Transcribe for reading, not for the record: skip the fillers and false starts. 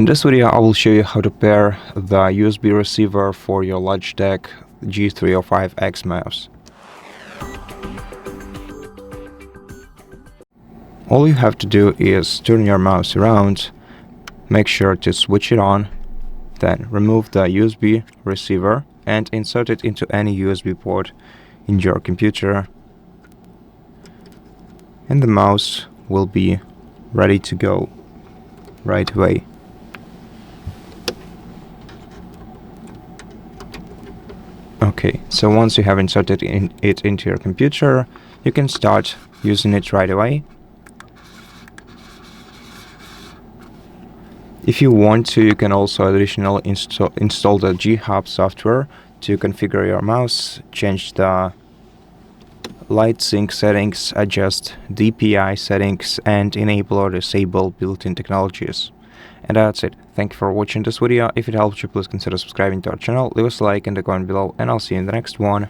In this video, I will show you how to pair the USB receiver for your Logitech G305 X mouse. All you have to do is turn your mouse around, make sure to switch it on, then remove the USB receiver and insert it into any USB port in your computer, and the mouse will be ready to go right away. Okay, so once you have inserted it into your computer, you can start using it right away. If you want to, you can also additionally install the G HUB software to configure your mouse, change the Lightsync settings, adjust DPI settings, and enable or disable built-in technologies. And that's it. Thank you for watching this video. If it helped you, please consider subscribing to our channel, leave us a like and a comment below, and I'll see you in the next one.